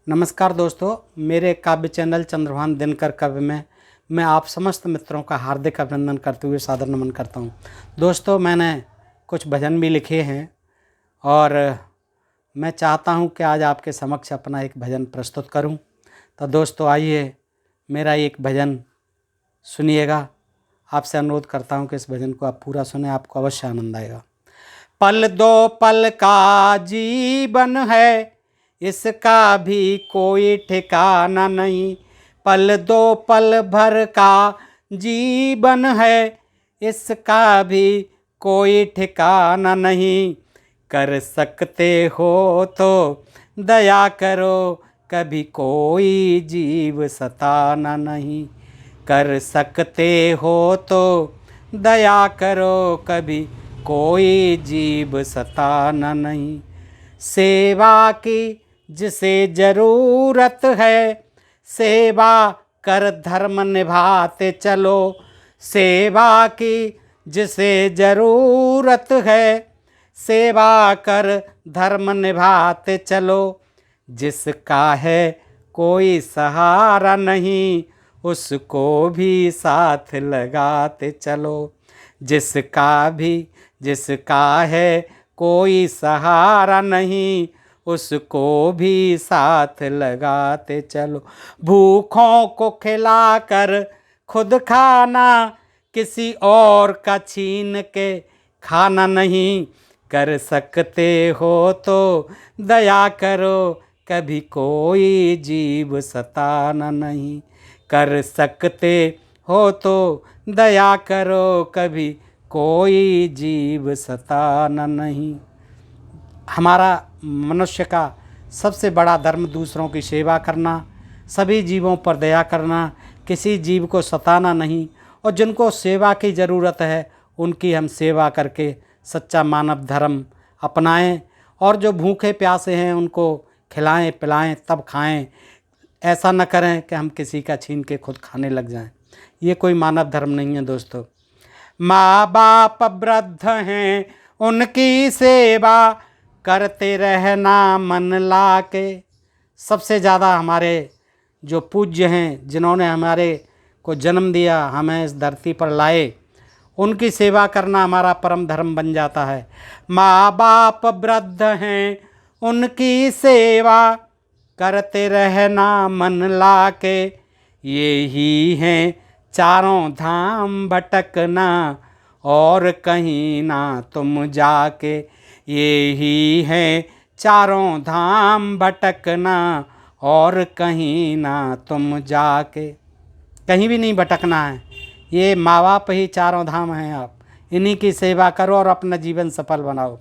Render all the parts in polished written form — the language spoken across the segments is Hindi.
नमस्कार दोस्तों, मेरे काव्य चैनल चंद्रभान दिनकर काव्य में मैं आप समस्त मित्रों का हार्दिक अभिनंदन करते हुए सादर नमन करता हूं। दोस्तों, मैंने कुछ भजन भी लिखे हैं और मैं चाहता हूं कि आज आपके समक्ष अपना एक भजन प्रस्तुत करूं। तो दोस्तों आइए मेरा एक भजन सुनिएगा। आपसे अनुरोध करता हूं कि इस भजन को आप पूरा सुने, आपको अवश्य आनंद आएगा। पल दो पल का जीवन है, इसका भी कोई ठिकाना नहीं। पल दो पल भर का जीवन है, इसका भी कोई ठिकाना नहीं। कर सकते हो तो दया करो, कभी कोई जीव सताना नहीं। कर सकते हो तो दया करो, कभी कोई जीव सताना नहीं। सेवा की जिसे ज़रूरत है, सेवा कर धर्म निभाते चलो। सेवा की जिसे ज़रूरत है, सेवा कर धर्म निभाते चलो। जिसका है कोई सहारा नहीं, उसको भी साथ लगाते चलो। जिसका है कोई सहारा नहीं, उसको भी साथ लगाते चलो। भूखों को खिलाकर खुद खाना, किसी और का छीन के खाना नहीं। कर सकते हो तो दया करो, कभी कोई जीव सताना नहीं। कर सकते हो तो दया करो, कभी कोई जीव सताना नहीं। हमारा मनुष्य का सबसे बड़ा धर्म दूसरों की सेवा करना, सभी जीवों पर दया करना, किसी जीव को सताना नहीं। और जिनको सेवा की ज़रूरत है उनकी हम सेवा करके सच्चा मानव धर्म अपनाएं। और जो भूखे प्यासे हैं उनको खिलाएं पिलाएं तब खाएं। ऐसा न करें कि हम किसी का छीन के खुद खाने लग जाएं। ये कोई मानव धर्म नहीं है दोस्तों। माँ बाप वृद्ध हैं, उनकी सेवा करते रहना मन ला के। सबसे ज़्यादा हमारे जो पूज्य हैं, जिन्होंने हमारे को जन्म दिया, हमें इस धरती पर लाए, उनकी सेवा करना हमारा परम धर्म बन जाता है। माँ बाप वृद्ध हैं, उनकी सेवा करते रहना मन ला के। ये ही हैं चारों धाम भटकना, और कहीं ना तुम जाके। ये ही हैं चारों धाम भटकना, और कहीं ना तुम जाके। कहीं भी नहीं भटकना है, ये माँ बाप ही चारों धाम हैं। आप इन्हीं की सेवा करो और अपना जीवन सफल बनाओ।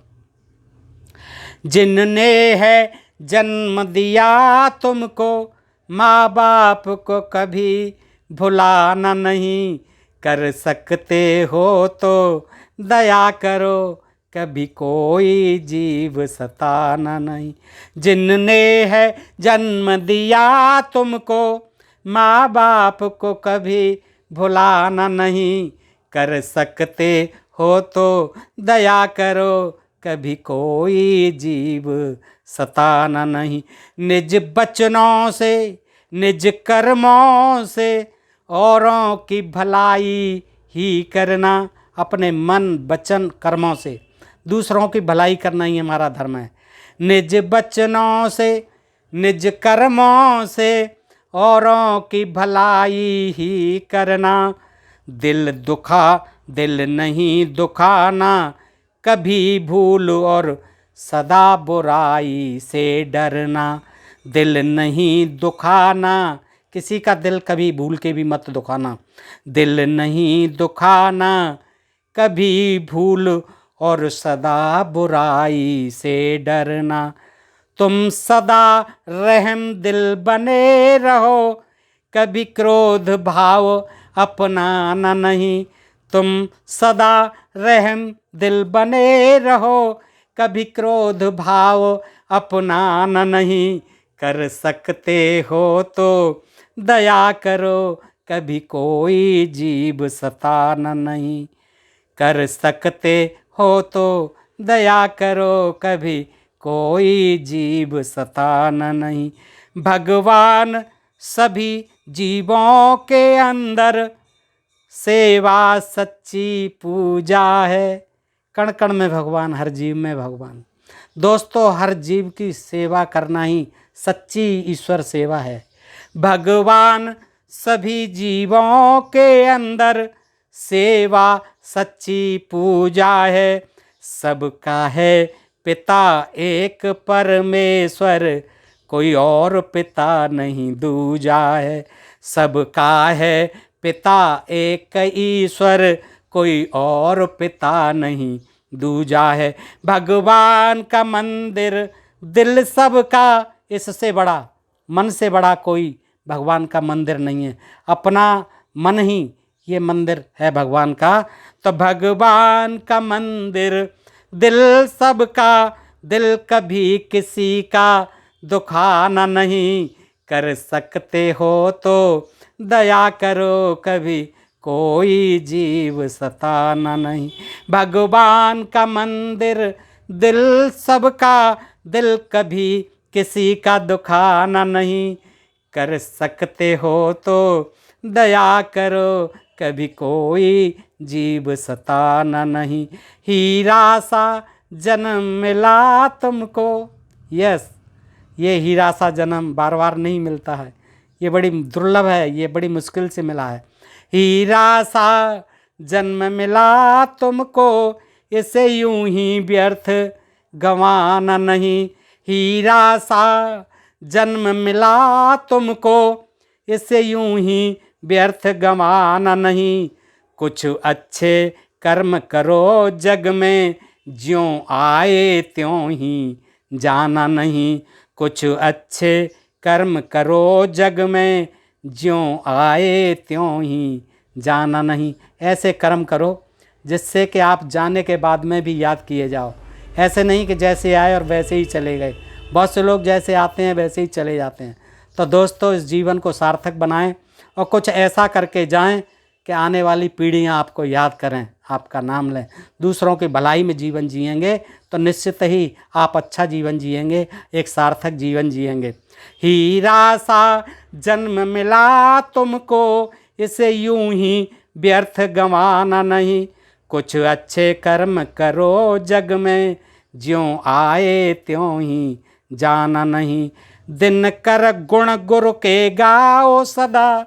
जिनने है जन्म दिया तुमको, माँ बाप को कभी भुलाना नहीं। कर सकते हो तो दया करो, कभी कोई जीव सताना नहीं। जिनने है जन्म दिया तुमको, माँ बाप को कभी भुलाना नहीं। कर सकते हो तो दया करो, कभी कोई जीव सताना नहीं। निज बचनों से निज कर्मों से औरों की भलाई ही करना। अपने मन वचन कर्मों से दूसरों की भलाई करना ही हमारा धर्म है। निज बचनों से निज कर्मों से औरों की भलाई ही करना। दिल नहीं दुखाना, कभी भूल और सदा बुराई से डरना। दिल नहीं दुखाना, किसी का दिल कभी भूल के भी मत दुखाना। दिल नहीं दुखाना, कभी भूल और सदा बुराई से डरना। तुम सदा रहम दिल बने रहो, कभी क्रोध भाव अपनाना नहीं। तुम सदा रहम दिल बने रहो, कभी क्रोध भाव अपनाना नहीं। कर सकते हो तो दया करो, कभी कोई जीव सताना नहीं। कर सकते हो तो दया करो, कभी कोई जीव सताना नहीं। भगवान सभी जीवों के अंदर, सेवा सच्ची पूजा है। कण कण में भगवान, हर जीव में भगवान। दोस्तों, हर जीव की सेवा करना ही सच्ची ईश्वर सेवा है। भगवान सभी जीवों के अंदर, सेवा सच्ची पूजा है। सबका है पिता एक परमेश्वर, कोई और पिता नहीं दूजा है। सबका है पिता एक ईश्वर, कोई और पिता नहीं दूजा है। भगवान का मंदिर दिल सबका, इससे बड़ा, मन से बड़ा कोई भगवान का मंदिर नहीं है। अपना मन ही ये मंदिर है भगवान का। तो भगवान का मंदिर दिल सबका, दिल कभी किसी का दुखाना नहीं। कर सकते हो तो दया करो, कभी कोई जीव सताना नहीं। भगवान का मंदिर दिल सबका, दिल कभी किसी का दुखाना नहीं। कर सकते हो तो दया करो, कभी कोई जीव सताना नहीं। हीरा सा जन्म मिला तुमको, यस, ये हीरा सा जन्म बार बार नहीं मिलता है, ये बड़ी दुर्लभ है, ये बड़ी मुश्किल से मिला है। हीरा सा जन्म मिला तुमको, इसे यूं ही व्यर्थ गंवाना नहीं। हीरा सा जन्म मिला तुमको, इसे यूं ही व्यर्थ गंवाना नहीं। कुछ अच्छे कर्म करो जग में, ज्यों आए त्यों ही जाना नहीं। कुछ अच्छे कर्म करो जग में, ज्यों आए त्यों ही जाना नहीं। ऐसे कर्म करो जिससे कि आप जाने के बाद में भी याद किए जाओ। ऐसे नहीं कि जैसे आए और वैसे ही चले गए। बहुत से लोग जैसे आते हैं वैसे ही चले जाते हैं। तो दोस्तों, इस जीवन को सार्थक बनाएं और कुछ ऐसा करके जाएं कि आने वाली पीढ़ियां आपको याद करें, आपका नाम लें। दूसरों की भलाई में जीवन जिएंगे तो निश्चित ही आप अच्छा जीवन जिएंगे, एक सार्थक जीवन जिएंगे। हीरा सा जन्म मिला तुमको, इसे यूं ही व्यर्थ गंवाना नहीं। कुछ अच्छे कर्म करो जग में, ज्यों आए त्यों ही जाना नहीं। दिन कर गुण गुरु के गाओ सदा,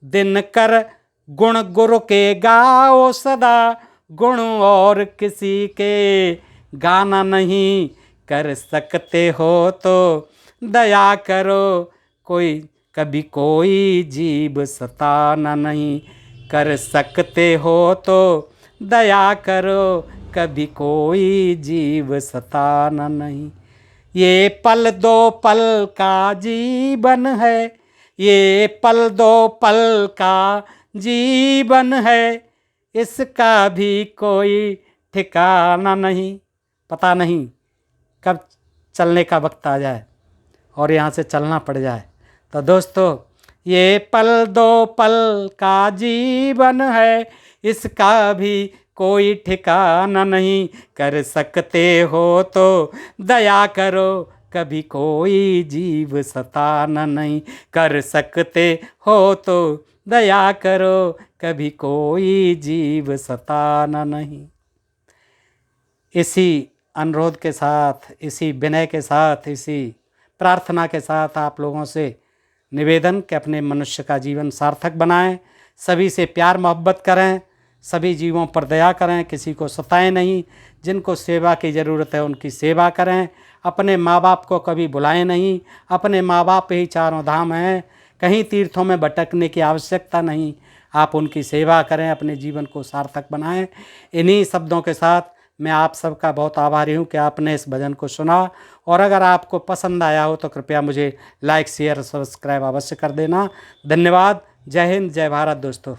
दिन कर गुण गुरु के गाओ सदा। गुण और किसी के गाना नहीं। कर सकते हो तो दया करो, कोई कभी कोई जीव सताना नहीं। कर सकते हो तो दया करो, कभी कोई जीव सताना नहीं। ये पल दो पल का जीवन है, ये पल दो पल का जीवन है। इसका भी कोई ठिकाना नहीं। पता नहीं कब चलने का वक्त आ जाए और यहाँ से चलना पड़ जाए। तो दोस्तों, ये पल दो पल का जीवन है, इसका भी कोई ठिकाना नहीं। कर सकते हो तो दया करो, कभी कोई जीव सताना नहीं। कर सकते हो तो दया करो, कभी कोई जीव सताना नहीं। इसी अनुरोध के साथ, इसी विनय के साथ, इसी प्रार्थना के साथ आप लोगों से निवेदन कि अपने मनुष्य का जीवन सार्थक बनाएं, सभी से प्यार मोहब्बत करें, सभी जीवों पर दया करें, किसी को सताएं नहीं। जिनको सेवा की ज़रूरत है उनकी सेवा करें। अपने माँ बाप को कभी बुलाएं नहीं। अपने माँ बाप ही चारों धाम हैं, कहीं तीर्थों में भटकने की आवश्यकता नहीं। आप उनकी सेवा करें, अपने जीवन को सार्थक बनाएं। इन्हीं शब्दों के साथ मैं आप सबका बहुत आभारी हूँ कि आपने इस भजन को सुना। और अगर आपको पसंद आया हो तो कृपया मुझे लाइक शेयर सब्सक्राइब अवश्य कर देना। धन्यवाद। जय हिंद, जय भारत दोस्तों।